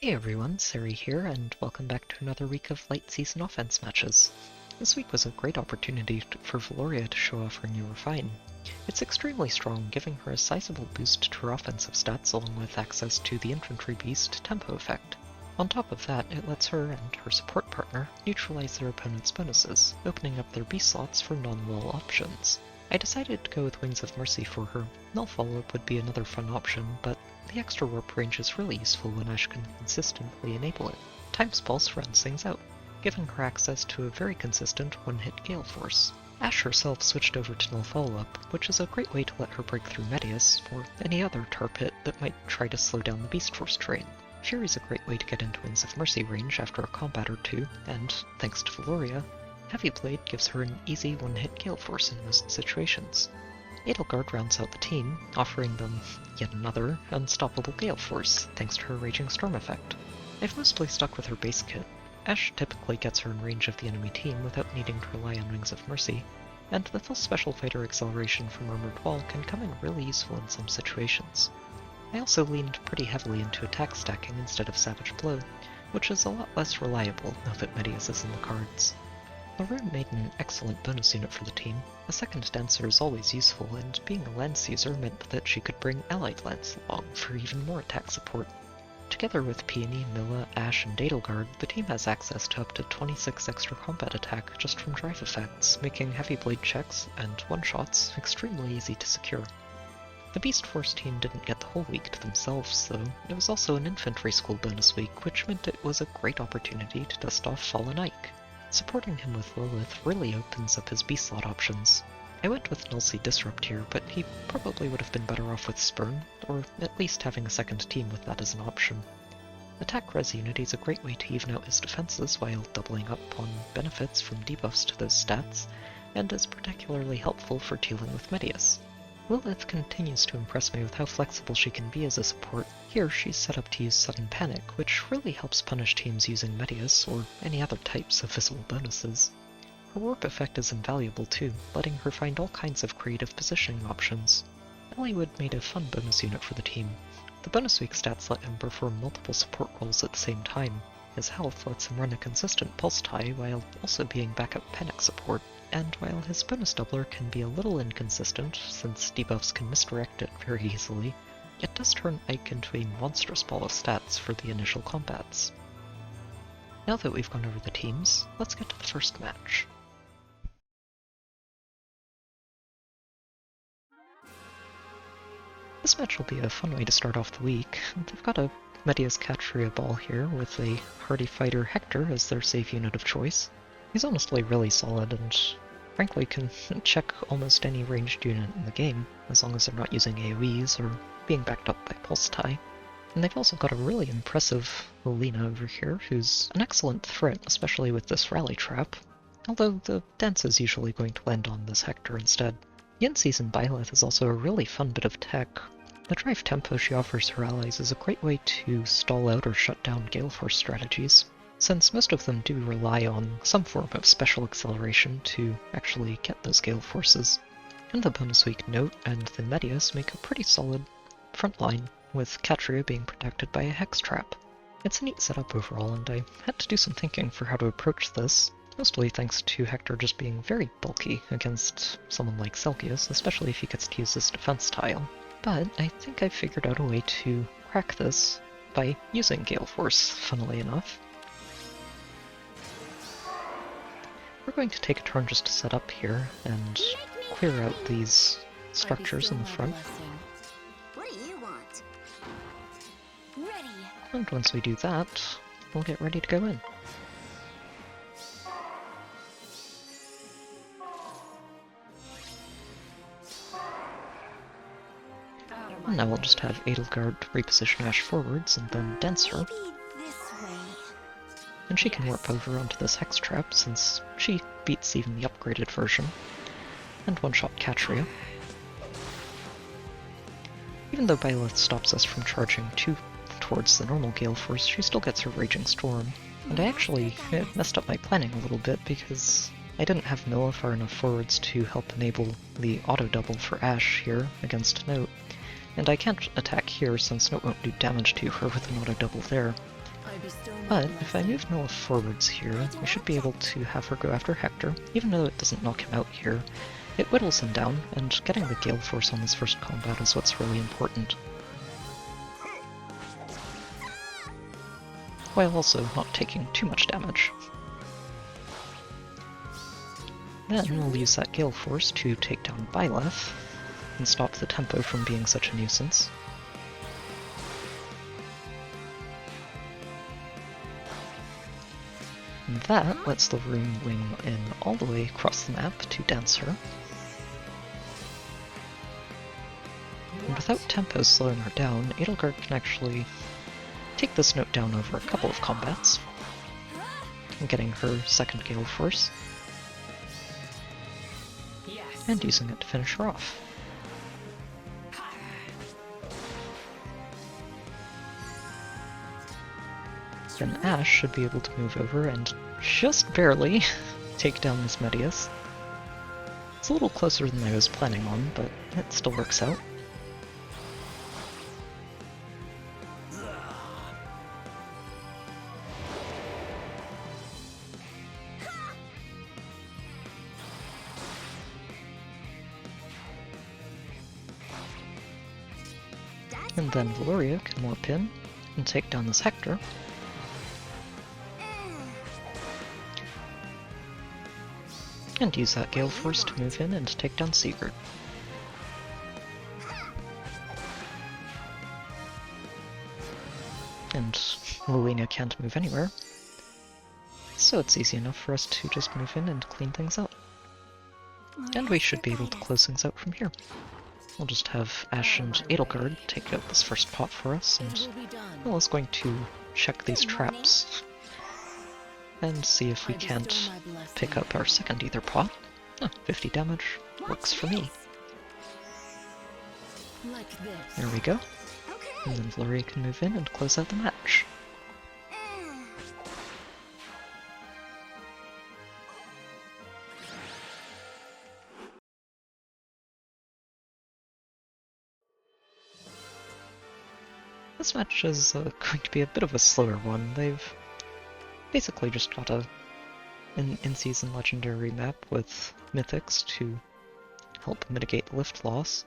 Hey everyone, Sari here, and welcome back to another week of late season offense matches. This week was a great opportunity for Velouria to show off her new refine. It's extremely strong, giving her a sizable boost to her offensive stats along with access to the Infantry Beast tempo effect. On top of that, it lets her and her support partner neutralize their opponent's bonuses, opening up their beast slots for non-wall options. I decided to go with Wings of Mercy for her. Null follow-up would be another fun option, but the extra warp range is really useful when Ash can consistently enable it. Time's Pulse runs things out, giving her access to a very consistent one-hit Galeforce. Ash herself switched over to Null follow-up, which is a great way to let her break through Medeus, or any other tar pit that might try to slow down the Beastforce train. Fury's a great way to get into Wings of Mercy range after a combat or two, and, thanks to Velouria, Heavy Blade gives her an easy one-hit Galeforce in most situations. Edelgard rounds out the team, offering them yet another unstoppable Galeforce, thanks to her Raging Storm effect. I've mostly stuck with her base kit. Ash typically gets her in range of the enemy team without needing to rely on Wings of Mercy, and the full Special Fighter acceleration from Armored Wall can come in really useful in some situations. I also leaned pretty heavily into attack stacking instead of Savage Blow, which is a lot less reliable now that Medeus is in the cards. The Rune made an excellent bonus unit for the team. A second dancer is always useful, and being a lance user meant that she could bring allied lance along for even more attack support. Together with Peony, Milla, Ash, and Edelgard, the team has access to up to 26 extra combat attack just from drive effects, making heavy blade checks and one-shots extremely easy to secure. The Beastforce team didn't get the whole week to themselves, though. It was also an Infantry School bonus week, which meant it was a great opportunity to dust off Fallen Ike. Supporting him with Lilith really opens up his beast slot options. I went with Nullsea Disrupt here, but he probably would have been better off with Spurn, or at least having a second team with that as an option. Attack Res Unity is a great way to even out his defenses while doubling up on benefits from debuffs to those stats, and is particularly helpful for dealing with Medeus. Lilith continues to impress me with how flexible she can be as a support. Here she's set up to use Sudden Panic, which really helps punish teams using Medeus or any other types of visible bonuses. Her warp effect is invaluable too, letting her find all kinds of creative positioning options. Eliwood made a fun bonus unit for the team. The bonus week stats let him perform multiple support roles at the same time. His health lets him run a consistent pulse tie while also being backup panic support. And while his bonus doubler can be a little inconsistent, since debuffs can misdirect it very easily, it does turn Ike into a monstrous ball of stats for the initial combats. Now that we've gone over the teams, let's get to the first match. This match will be a fun way to start off the week. They've got a Medeus Catria ball here with a Hardy Fighter Hector as their save unit of choice. He's honestly really solid and frankly can check almost any ranged unit in the game, as long as they're not using AoEs or being backed up by Pulse Tie. And they've also got a really impressive Lina over here, who's an excellent threat, especially with this Rally Trap, although the dance is usually going to land on this Hector instead. The in-season Byleth is also a really fun bit of tech. The drive tempo she offers her allies is a great way to stall out or shut down Galeforce strategies, since most of them do rely on some form of special acceleration to actually get those Galeforces. And the bonus week Nott and the Medeus make a pretty solid front line, with Catria being protected by a Hex Trap. It's a neat setup overall, and I had to do some thinking for how to approach this, mostly thanks to Hector just being very bulky against someone like Selgius, especially if he gets to use this defense tile. But I think I figured out a way to crack this by using Galeforce, funnily enough. We're going to take a turn just to set up here and clear out these structures in the front. What do you want? Ready. And once we do that, we'll get ready to go in. And now we'll just have Edelgard reposition Ash forwards and then dance her. And she can warp over onto this Hex Trap since she beats even the upgraded version. And one-shot Catria. Even though Byleth stops us from charging too towards the normal Galeforce, she still gets her Raging Storm. And I actually messed up my planning a little bit because I didn't have Milla far enough forwards to help enable the auto-double for Ash here against Nott. And I can't attack here since Nott won't do damage to her with an auto-double there. But if I move Noah forwards here, we should be able to have her go after Hector. Even though it doesn't knock him out here, it whittles him down, and getting the Gale Force on this first combat is what's really important. While also not taking too much damage. Then we'll use that Gale Force to take down Byleth, and stop the tempo from being such a nuisance. And that lets the Rune wing in all the way across the map to dance her. And without tempo slowing her down, Edelgard can actually take this note down over a couple of combats, and getting her second Gale Force, and using it to finish her off. Then Ashe should be able to move over and just barely take down this Medeus. It's a little closer than I was planning on, but it still works out. And then Velouria can warp in and take down this Hector. And use that Gale Force to move in and take down Sigurd. And Lilina can't move anywhere, so it's easy enough for us to just move in and clean things up. And we should be able to close things out from here. We'll just have Ashe and Edelgard take out this first pot for us, and well, is going to check these traps and see if we can't pick up our second Aether pot. 50 damage, works for me. There we go. And then Velouria can move in and close out the match. This match is going to be a bit of a slower one. They've basically just got an in-season legendary map with mythics to help mitigate lift loss.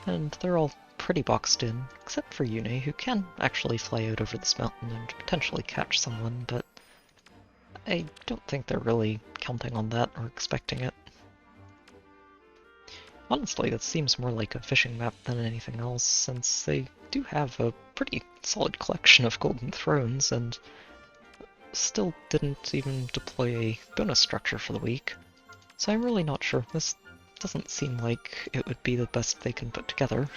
And they're all pretty boxed in, except for Yune, who can actually fly out over this mountain and potentially catch someone, but I don't think they're really counting on that or expecting it. Honestly, that seems more like a fishing map than anything else, since they do have a pretty solid collection of golden thrones, and still didn't even deploy a bonus structure for the week. So I'm really not sure. This doesn't seem like it would be the best they can put together,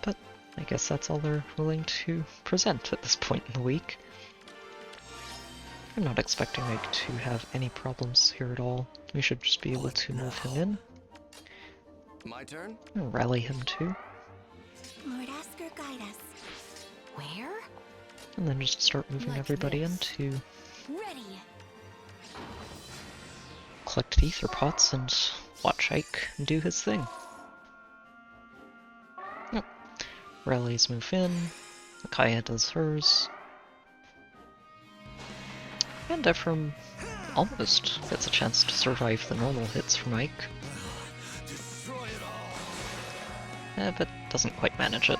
but I guess that's all they're willing to present at this point in the week. I'm not expecting Ike to have any problems here at all. We should just be able to move him in. My turn? And rally him too. Lord, ask her guide us. Where? And then just start moving Like everybody this. into Ready. collected Aether pots and watch Ike do his thing. Yep. Rallies move in, Micaiah does hers, and Ephraim almost gets a chance to survive the normal hits from Ike. But doesn't quite manage it.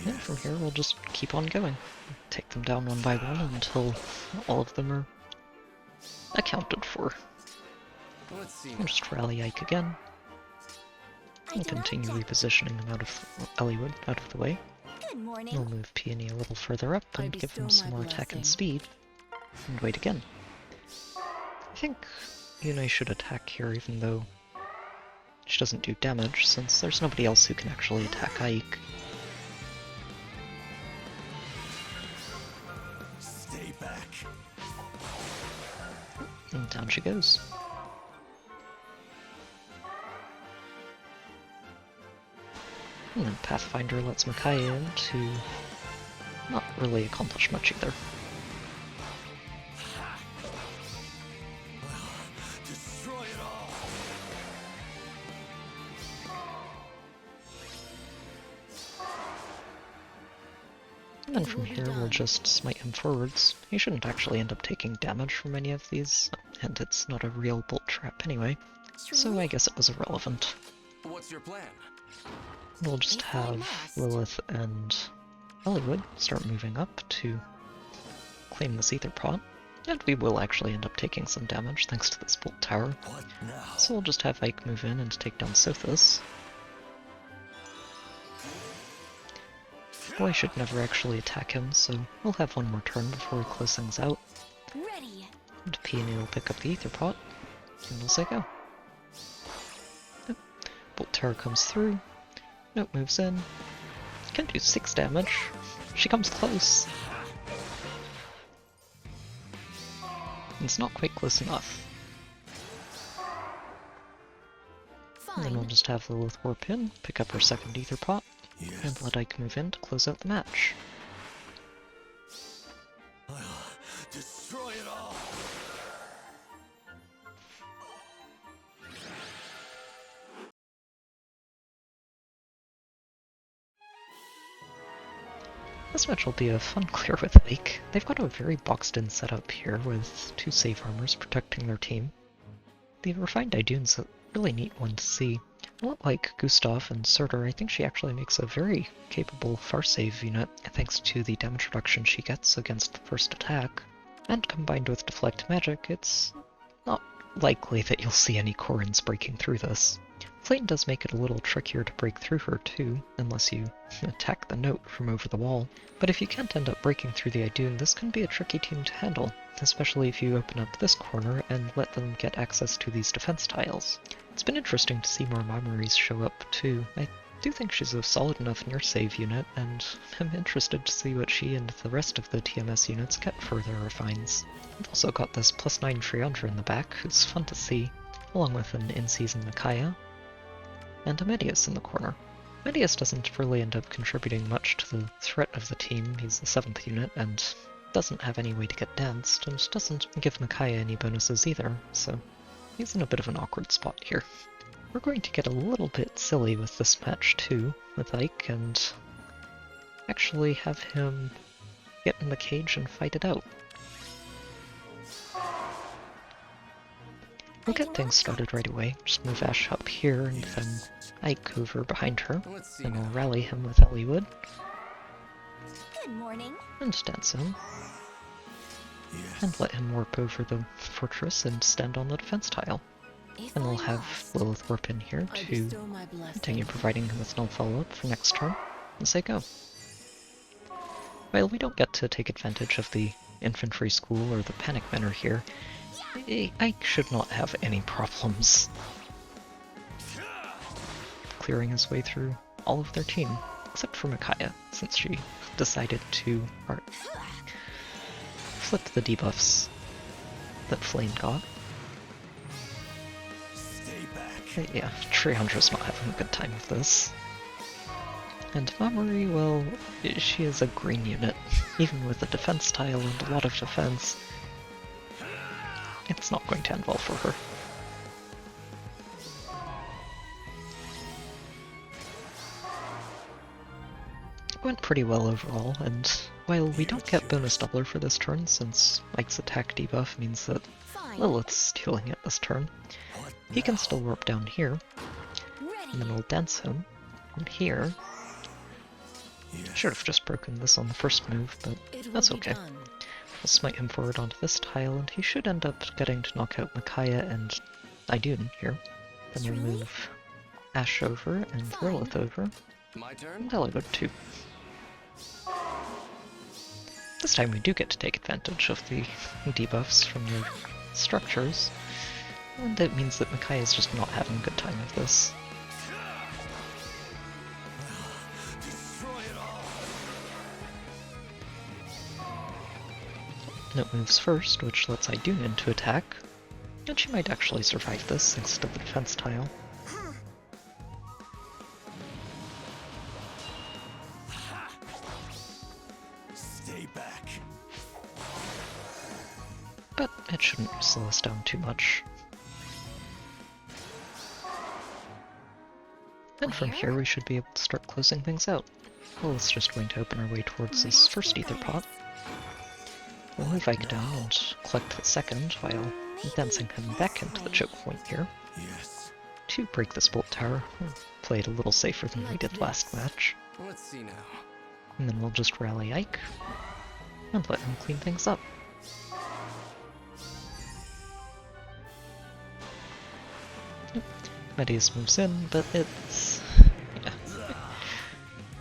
And from here we'll just keep on going. Take them down one by one until all of them are accounted for. Let's see. We'll just rally Ike again. And continue repositioning him out of Elliewood out of the way. Good morning. We'll move Peony a little further up and give him some more attack and speed. And wait again. I think Yune should attack here even though she doesn't do damage, since there's nobody else who can actually attack Ike. Stay back. And down she goes. And then Pathfinder lets Micaiah in to not really accomplish much either. Destroy it all. And then from here we'll just smite him forwards. He shouldn't actually end up taking damage from any of these, and it's not a real bolt trap anyway, so I guess it was irrelevant. What's your plan? We'll just have Lilith and Hollywood start moving up to claim this Aether pot, and we will actually end up taking some damage thanks to this bolt tower. What now? So we'll just have Ike move in and take down Sothis. Boy should never actually attack him, so we'll have one more turn before we close things out. Ready. And Peony will pick up the Aether pot, and we'll say go. Yep. Bolt Terror comes through. Note moves in. Can do 6 damage. She comes close. It's not quite close enough. And then we'll just have Lilith warp in, pick up her second Aether pot, and let Ike move in to close out the match. I'll destroy it all. This match will be a fun clear with Ike. They've got a very boxed-in setup here with 2 safe armors protecting their team. The refined Idune's a really neat one to see. A lot like Gustav and Surtur, I think she actually makes a very capable far save unit thanks to the damage reduction she gets against the first attack. And combined with Deflect Magic, it's not likely that you'll see any Corins breaking through this. Flame does make it a little trickier to break through her too, unless you attack the Note from over the wall. But if you can't end up breaking through the Idune, this can be a tricky team to handle, especially if you open up this corner and let them get access to these defense tiles. It's been interesting to see more Mamories show up too. I do think she's a solid enough near save unit, and I'm interested to see what she and the rest of the TMS units get for their refines. We've also got this +9 Triandra in the back, who's fun to see, along with an in-season Micaiah, and a Medeus in the corner. Medeus doesn't really end up contributing much to the threat of the team. He's the 7th unit and doesn't have any way to get danced, and doesn't give Micaiah any bonuses either, so he's in a bit of an awkward spot here. We're going to get a little bit silly with this match too, with Ike, and actually have him get in the cage and fight it out. We'll get things started right away. Just move Ash up here and then Ike over behind her, and we'll rally him with Hollywood. Good morning. And dance him. And let him warp over the fortress and stand on the defense tile. And we'll have Lilith warp in here to continue providing him with null follow-up for next turn, and say go. While we don't get to take advantage of the Infantry School or the Panic Menor here, Ike should not have any problems clearing his way through all of their team, except for Micaiah, since she decided to flip the debuffs that Flame got. Yeah, Triandra's not having a good time with this. And Mamory, well, she is a green unit, even with a defense tile and a lot of defense. It's not going to end well for her. It went pretty well overall, and while we don't get bonus doubler for this turn, since Ike's attack debuff means that Lilith's stealing it this turn, he can still warp down here, and then we'll dance him. And here, should have just broken this on the first move, but that's okay. We'll smite him forward onto this tile, and he should end up getting to knock out Micaiah and Idune here. Then we'll move Ash over and Lilith over, My turn? and Hollywood too. This time we do get to take advantage of the debuffs from their structures, and it means that Micaiah is just not having a good time with this. Note moves first, which lets Idune into attack, and she might actually survive this thanks to the defense tile. Stay back. But it shouldn't slow us down too much. And from here we should be able to start closing things out. Lilith's just going to open our way towards this first Aether pot. We'll move Ike down and collect the second while dancing him back into the choke point here. Yes. To break this bolt tower. We'll play it a little safer than we did last match. Let's see now. And then we'll just rally Ike and let him clean things up. Medeus moves in, but it's... yeah.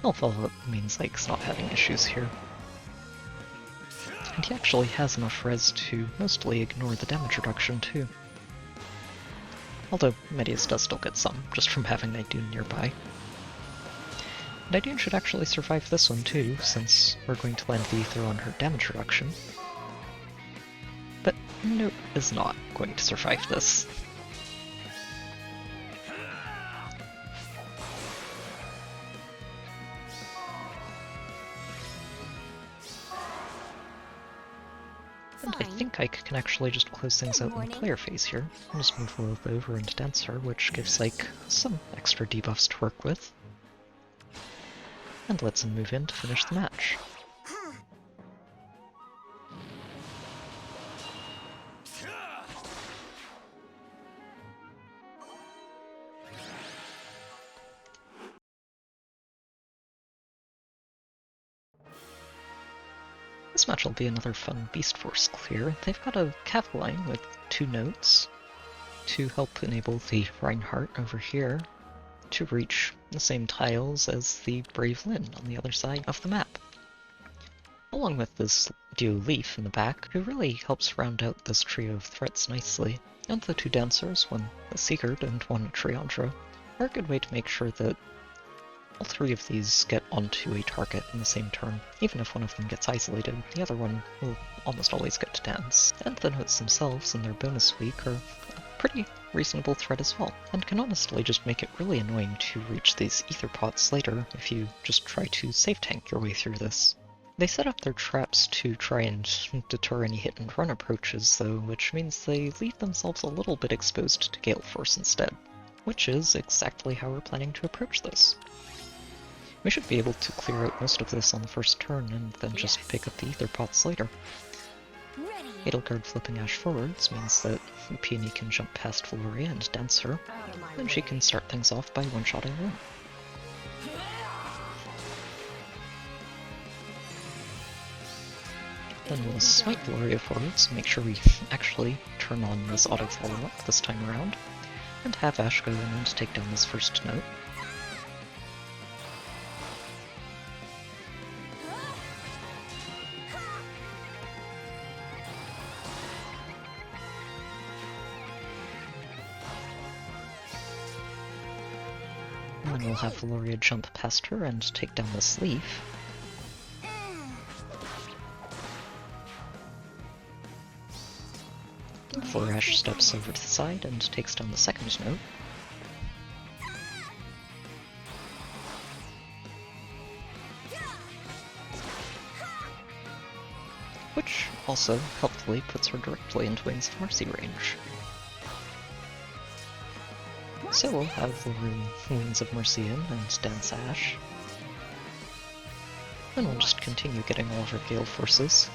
I'll follow up means Ike's not having issues here. And he actually has enough res to mostly ignore the damage reduction too. Although Medeus does still get some, just from having Nidune nearby. Nidune should actually survive this one too, since we're going to land the Aether on her damage reduction. But Nott is not going to survive this. And I think Ike can actually just close things out in the player phase here. I'll just move Lilith over into Dancer, which gives Ike some extra debuffs to work with. And lets him move in to finish the match. This match will be another fun Beastforce clear. They've got a cav line with 2 notes to help enable the Reinhardt over here to reach the same tiles as the Brave Lyn on the other side of the map. Along with this duo Leaf in the back, who really helps round out this trio of threats nicely. And the 2 dancers, one a Sigurd and one a Triandra, are a good way to make sure that all 3 of these get onto a target in the same turn. Even if one of them gets isolated, the other one will almost always get to dance. And the notes themselves in their bonus week are a pretty reasonable threat as well, and can honestly just make it really annoying to reach these Aether pots later if you just try to save tank your way through this. They set up their traps to try and deter any hit and run approaches though, which means they leave themselves a little bit exposed to Galeforce instead, which is exactly how we're planning to approach this. We should be able to clear out most of this on the first turn and then just pick up the Aether pots later. Edelgard flipping Ash forwards means that Peony can jump past Velouria and dance her, then she can start things off by one-shotting Lyn. Then we'll smite Velouria forwards, make sure we actually turn on this auto follow-up this time around, and have Ash go in and take down this first note. And then we'll have Velouria jump past her and take down this Leaf. Before Ash steps over to the side and takes down the second note. Which also helpfully puts her directly into Wings of Mercy range. So we'll have the Wings of Mercy in and dance Ash. Then we'll just continue getting all of our Gale Forces.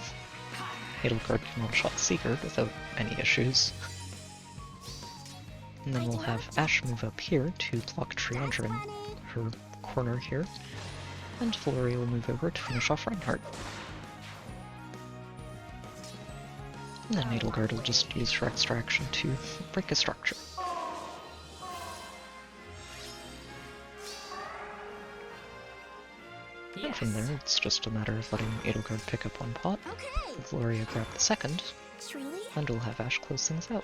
Edelgard can one-shot Sigurd without any issues. And then we'll have Ash move up here to block Triandra in her corner here. And Velouria will move over to finish off Reinhardt. And then Edelgard will just use her extraction to break a structure. And from there, it's just a matter of letting Edelgard pick up one pot, Velouria grab the second, and we'll have Ash close things out.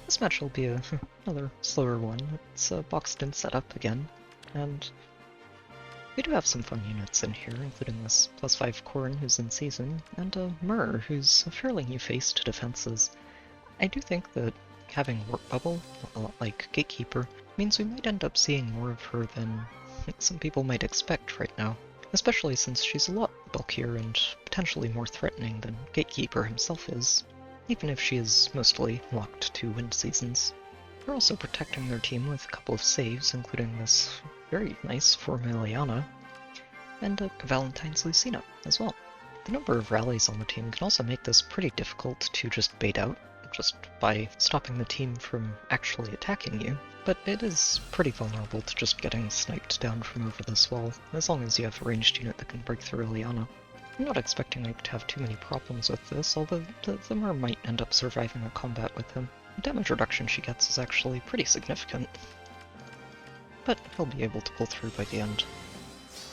This match will be another slower one. It's a boxed-in setup again. And we do have some fun units in here, including this +5 Corrin who's in season, and a Myrrh who's a fairly new face to defenses. I do think that having Warp Bubble, a lot like Gatekeeper, means we might end up seeing more of her than some people might expect right now, especially since she's a lot bulkier and potentially more threatening than Gatekeeper himself is, even if she is mostly locked to wind seasons. They're also protecting their team with a couple of saves, including this very nice Formiliana, and a Valentine's Lucina as well. The number of rallies on the team can also make this pretty difficult to just bait out, just by stopping the team from actually attacking you, but it is pretty vulnerable to just getting sniped down from over this wall, as long as you have a ranged unit that can break through Liliana. I'm not expecting Ike to have too many problems with this, although the Mer might end up surviving a combat with him. The damage reduction she gets is actually pretty significant, but he'll be able to pull through by the end.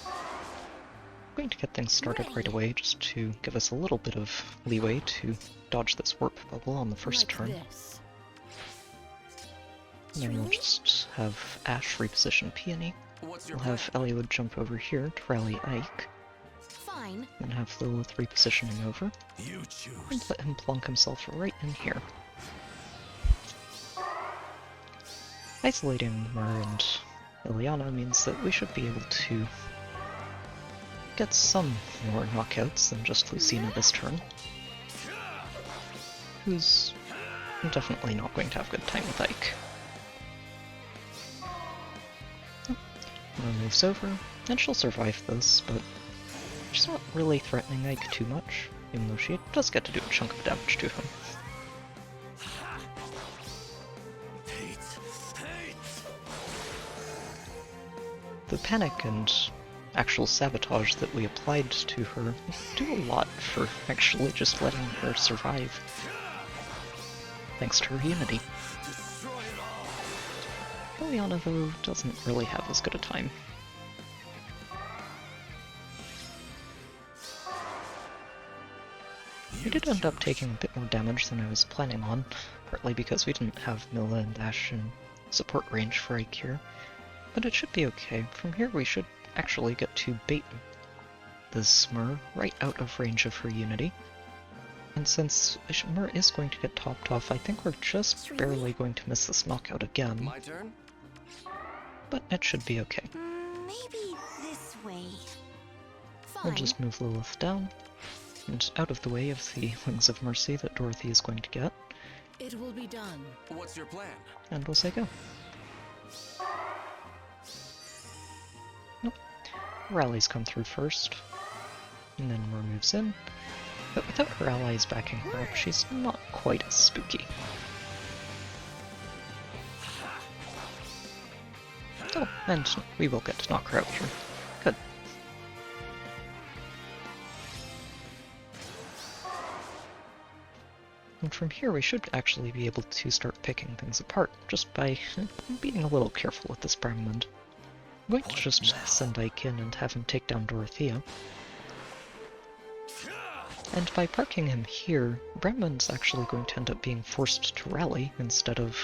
I'm going to get things started right away, just to give us a little bit of leeway to dodge this warp bubble on the first turn. And then we'll just have Ash reposition Peony. We'll have Eliud jump over here to rally Ike. Fine. Then have Lilith repositioning over. You choose. And let him plonk himself right in here. Isolating Mer and Liliana means that we should be able to get some more knockouts than just Lucina this turn, who's definitely not going to have a good time with Ike. Mer moves over, and she'll survive this, but she's not really threatening Ike too much, even though she does get to do a chunk of damage to him. The panic and actual sabotage that we applied to her do a lot for actually just letting her survive, thanks to her unity. Liliana, though, doesn't really have as good a time. We did end up taking a bit more damage than I was planning on, partly because we didn't have Mila and Ash in support range for Ike here, but it should be okay. From here we should actually get to bait this Mer right out of range of her unity. And since Mer is going to get topped off, I think we're just barely going to miss this knockout again. My turn? But it should be okay. Maybe this way. Fine. We'll just move Lilith down, and out of the way of the Wings of Mercy that Dorothy is going to get. It will be done. What's your plan? And we'll say go. Nope. Rallies come through first, and then Mer moves in. But without her allies backing her up, she's not quite as spooky. Oh, and we will get to knock her out here. Good. And from here we should actually be able to start picking things apart, just by being a little careful with this Brahmand. I'm going to just send Ike in and have him take down Dorothea. And by parking him here, Brahman's actually going to end up being forced to rally instead of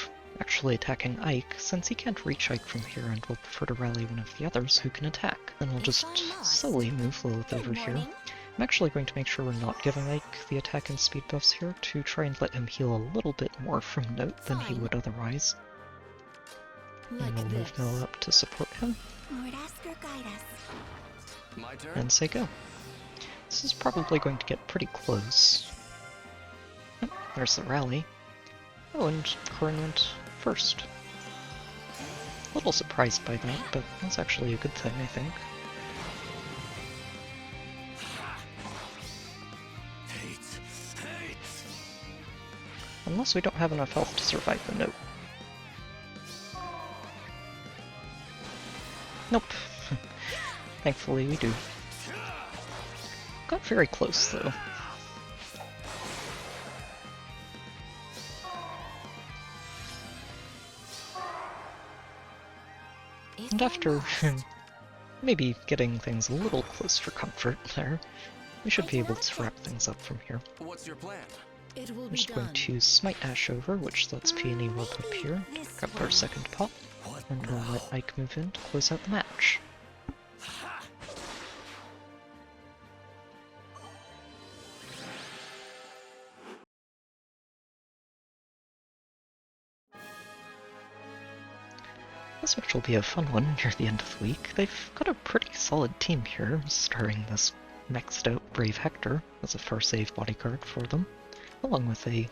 actually attacking Ike, since he can't reach Ike from here and will prefer to rally one of the others who can attack. Then we'll just slowly move Lilith over here. I'm actually going to make sure we're not giving Ike the attack and speed buffs here to try and let him heal a little bit more from Nott than he would otherwise. And we'll move Mila up to support him. Mordasker, guide us. My turn? And say go. This is probably going to get pretty close. Oh, there's the rally. Oh, and Corin went first. A little surprised by that, but that's actually a good thing, I think. Unless we don't have enough health to survive the Nott. Nope. Thankfully we do. Got very close, though. And after maybe getting things a little close for comfort there, we should be able to wrap things up from here. What's your plan? It will I'm be just going done. to smite Ash over, which lets Peony warp up here, pick up our second pop, and we'll let Ike move in to close out the match. This match will be a fun one near the end of the week. They've got a pretty solid team here, starring this maxed out Brave Hector as a far-save bodyguard for them, along with an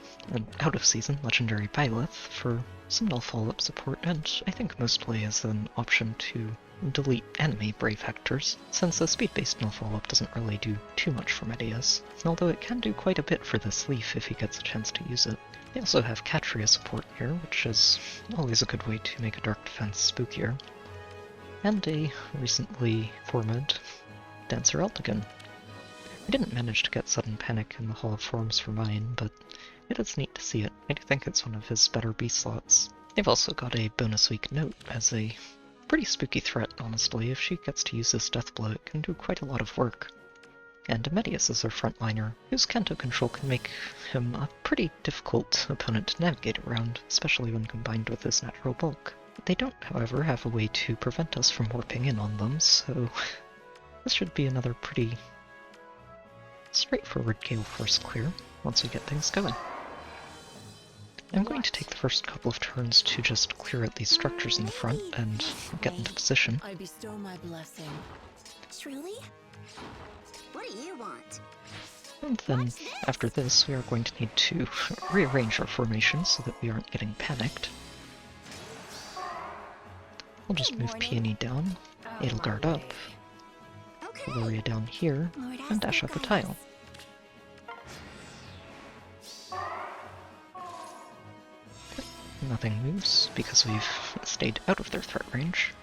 out-of-season legendary Byleth for some null follow-up support, and I think mostly as an option to delete enemy Brave Hectors, since the speed-based null follow-up doesn't really do too much for Medeus, although it can do quite a bit for this leaf if he gets a chance to use it. They also have Catria support here, which is always a good way to make a dark defense spookier, and a recently formed Dancer Eltigan. I didn't manage to get Sudden Panic in the Hall of Forms for mine, but it is neat to see it. I do think it's one of his better B slots. They've also got a bonus week Note as a pretty spooky threat, honestly. If she gets to use this Deathblow, it can do quite a lot of work. And Medeus is their frontliner, whose Kanto control can make him a pretty difficult opponent to navigate around, especially when combined with his natural bulk. They don't, however, have a way to prevent us from warping in on them, so this should be another pretty straightforward Galeforce clear once we get things going. I'm going to take the first couple of turns to just clear out these structures in the front and get into position. I bestow my blessing. Truly? What do you want? And then, after this, we are going to need to rearrange our formation so that we aren't getting panicked. We'll just move Peony down, Edelgard up, Velouria down here, and dash up a tile. Nothing moves because we've stayed out of their threat range,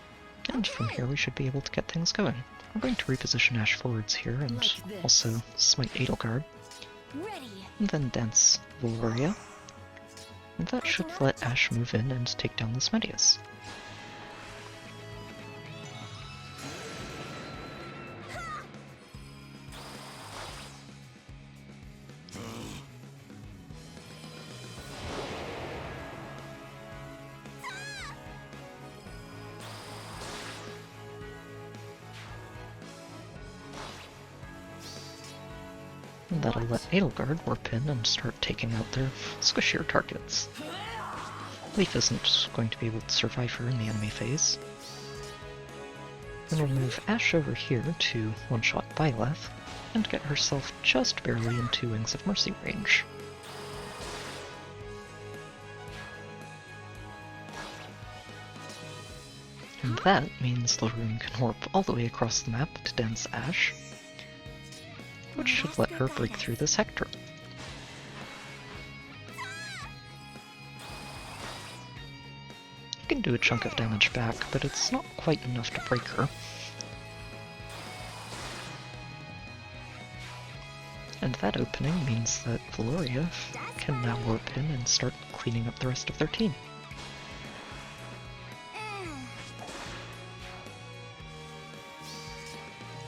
and from here we should be able to get things going. I'm going to reposition Ash forwards here and also smite Edelgard, and then dance Velouria, and that should let Ash move in and take down this Medeus. And that'll let Edelgard warp in and start taking out their squishier targets. Leaf isn't going to be able to survive her in the enemy phase. Then we'll move Ash over here to one-shot Byleth, and get herself just barely into Wings of Mercy range. And that means the rune can warp all the way across the map to dance Ash, which should let her break through this Hector. You can do a chunk of damage back, but it's not quite enough to break her. And that opening means that Velouria can now warp in and start cleaning up the rest of their team.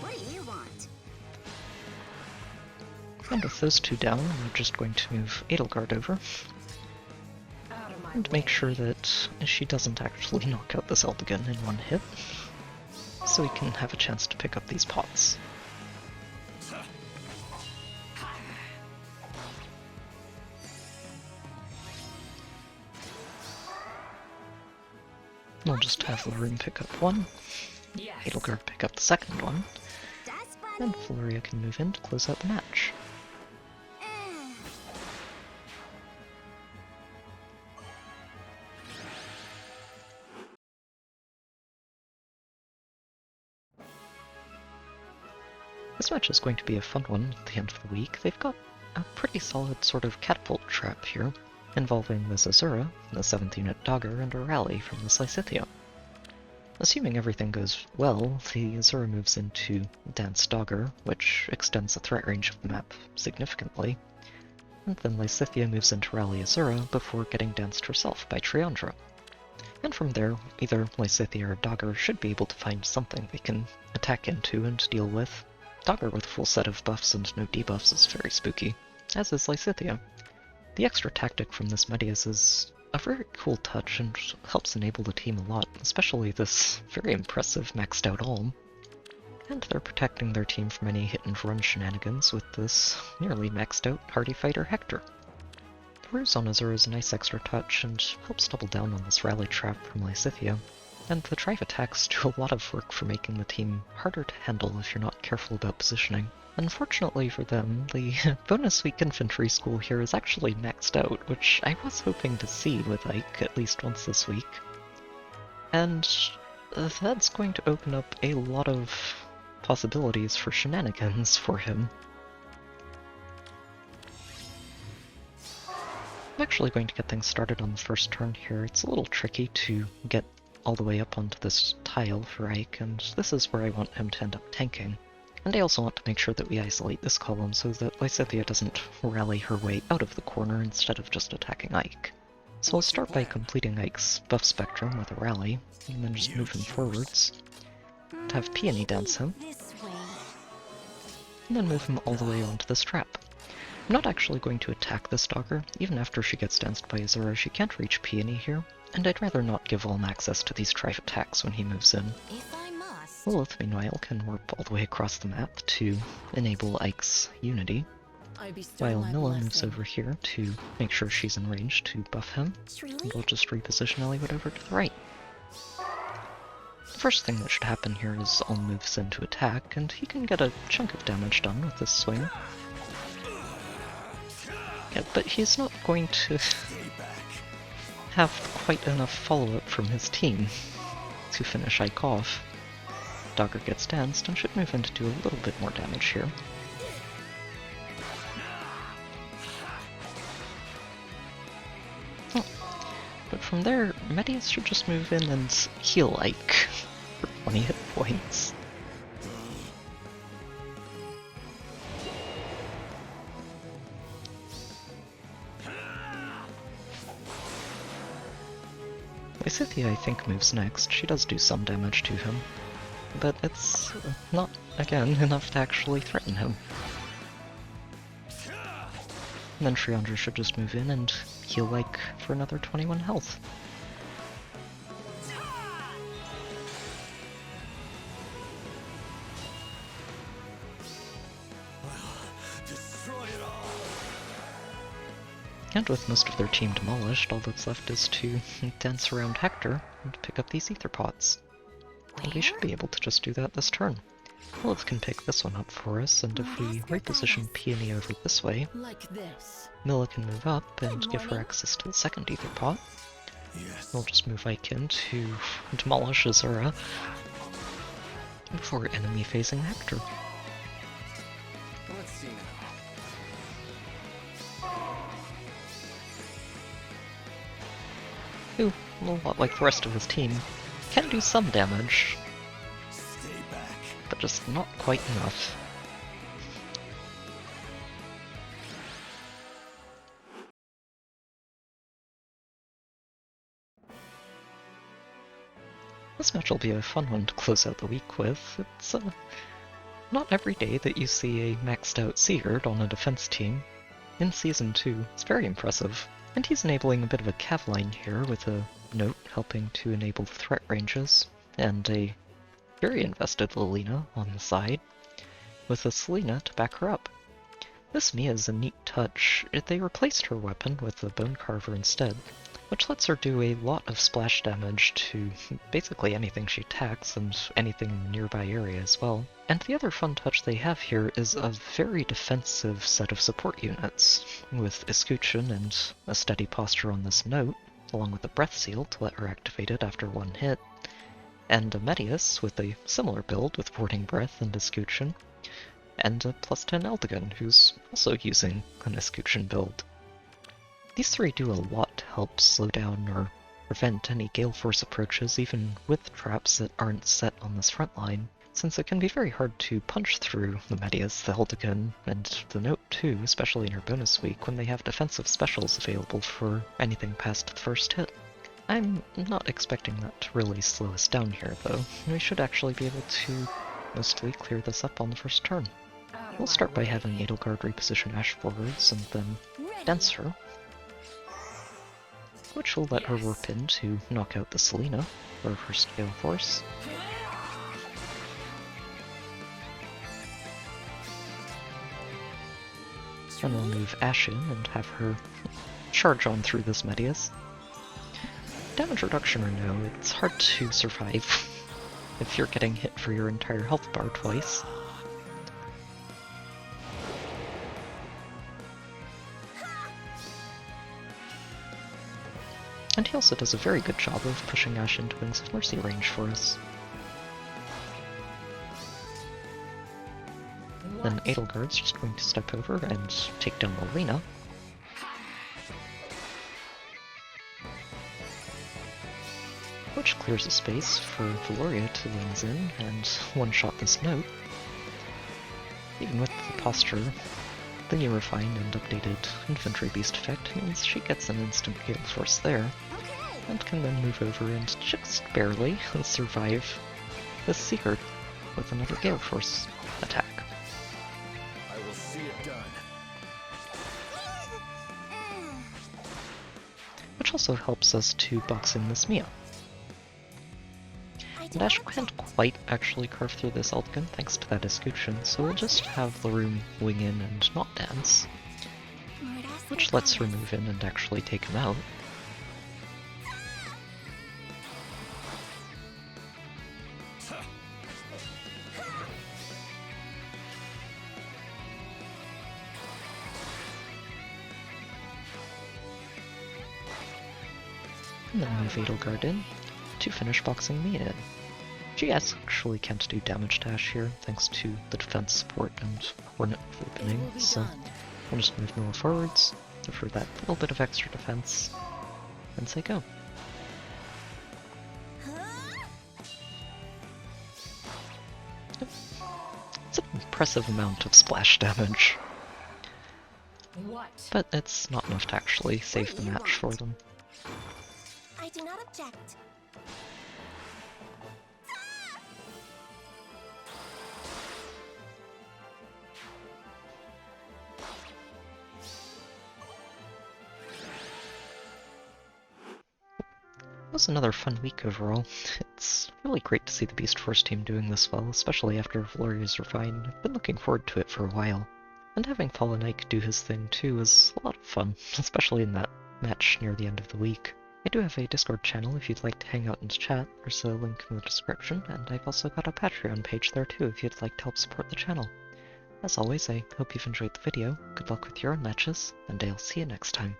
What do you want? And with those two down, we're just going to move Edelgard over, and make sure that she doesn't actually knock out this Eltigan in one hit, so we can have a chance to pick up these pots. We'll just have Velouria pick up one, Edelgard pick up the second one, and Velouria can move in to close out the match. This match is going to be a fun one at the end of the week. They've got a pretty solid sort of catapult trap here, involving the Azura, the 7th unit Dogger, and a rally from the Lysithea. Assuming everything goes well, the Azura moves into Dance Dogger, which extends the threat range of the map significantly, and then Lysithea moves into Rally Azura before getting danced herself by Triandra. And from there, either Lysithea or Dogger should be able to find something they can attack into and deal with. Dogger with a full set of buffs and no debuffs is very spooky, as is Lysithea. The extra tactic from this Medeus is a very cool touch and helps enable the team a lot, especially this very impressive maxed out Alm. And they're protecting their team from any hit and run shenanigans with this nearly maxed out Hardy Fighter Hector. The Ruse on Azura is a nice extra touch and helps double down on this rally trap from Lysithea, And the drive attacks do a lot of work for making the team harder to handle if you're not careful about positioning. Unfortunately for them, the bonus week infantry school here is actually maxed out, which I was hoping to see with Ike at least once this week. And that's going to open up a lot of possibilities for shenanigans for him. I'm actually going to get things started on the first turn here. It's a little tricky to get all the way up onto this tile for Ike, and this is where I want him to end up tanking. And I also want to make sure that we isolate this column so that Lysithea doesn't rally her way out of the corner instead of just attacking Ike. So we'll start by completing Ike's buff spectrum with a rally, and then just move him forwards, to have Peony dance him, This way. and then move him all the way onto this trap. I'm not actually going to attack this dogger. Even after she gets danced by Azura, she can't reach Peony here, and I'd rather not give Ulm access to these drive attacks when he moves in. If I must. Lilith, meanwhile, can warp all the way across the map to enable Ike's unity, I bestow while my Milla moves blessing. over here to make sure she's in range to buff him, Truly? and we'll just reposition Eliwood over to the right. The first thing that should happen here is Ulm moves in to attack, and he can get a chunk of damage done with this swing. Yeah, but he's not going to have quite enough follow-up from his team to finish Ike off. Dogger gets danced and should move in to do a little bit more damage here. But from there, Medeus should just move in and heal Ike for 20 hit points. Lysithea, I think, moves next. She does do some damage to him, but it's not, again, enough to actually threaten him. And then Triandra should just move in and heal Ike for another 21 health. Destroy it all. And with most of their team demolished, all that's left is to dance around Hector and pick up these ether pots. And we should be able to just do that this turn. Lilith can pick this one up for us, and if we reposition Peony over this way, Like this. Milla can move up and give her access to the second ether pot. Yes. We'll just move Ike in to demolish Azura before enemy facing Hector. Let's see now. Who, a lot like the rest of his team, can do some damage, Stay back. but just not quite enough. This match will be a fun one to close out the week with. It's not every day that you see a maxed out Sigurd on a defense team. In Season 2, it's very impressive. And he's enabling a bit of a cav line here with a Note helping to enable threat ranges, and a very invested Lilina on the side, with a Selena to back her up. This Mia is a neat touch. They replaced her weapon with the Bone Carver instead, which lets her do a lot of splash damage to basically anything she attacks and anything in the nearby area as well. And the other fun touch they have here is a very defensive set of support units, with Escutcheon and a steady posture on this Note, along with a Breath Seal to let her activate it after one hit, and a Medeus with a similar build with Warding Breath and Escutcheon, and a plus 10 Eldigan who's also using an Escutcheon build. These three do a lot to help slow down or prevent any Galeforce approaches, even with traps that aren't set on this front line, since it can be very hard to punch through the Medeus, the Eldigan, and the Note too, especially in her bonus week when they have defensive specials available for anything past the first hit. I'm not expecting that to really slow us down here though. We should actually be able to mostly clear this up on the first turn. We'll start by having Edelgard reposition Ash forwards and then dance her, which will let her warp in to knock out the Selena for her first Galeforce. Then we'll move Ash in and have her charge on through this Medeus. Damage reduction or no, it's hard to survive if you're getting hit for your entire health bar twice. And he also does a very good job of pushing Ash into Wings of Mercy range for us. Then Edelgard's just going to step over and take down Lorena. Which clears a space for Velouria to lens in and one-shot this Nott. Even with the posture, the new refined and updated Infantry Beast effect means she gets an instant Galeforce there, and can then move over and just barely survive with Sigurd with another Galeforce attack. I will see it done. Which also helps us to box in this Mia. And Ash can't quite actually carve through this Altgun thanks to that escutcheon, so we'll just have Laroom wing in and not dance, which lets her move in and actually take him out. And then move Edelgard in to finish boxing Mia in. She actually can't do damage to Ash here, thanks to the defense support and Hornet opening, so we'll just move Noah forwards, give her that little bit of extra defense, and say go. Yep. It's an impressive amount of splash damage, What? but it's not enough to actually save the match for them. I do not object. It was another fun week overall. It's really great to see the Beastforce team doing this well, especially after Velouria's Refine. I've been looking forward to it for a while. And having Fallen Ike do his thing too was a lot of fun, especially in that match near the end of the week. I do have a Discord channel if you'd like to hang out and chat. There's a link in the description, and I've also got a Patreon page there too if you'd like to help support the channel. As always, I hope you've enjoyed the video, good luck with your own matches, and I'll see you next time.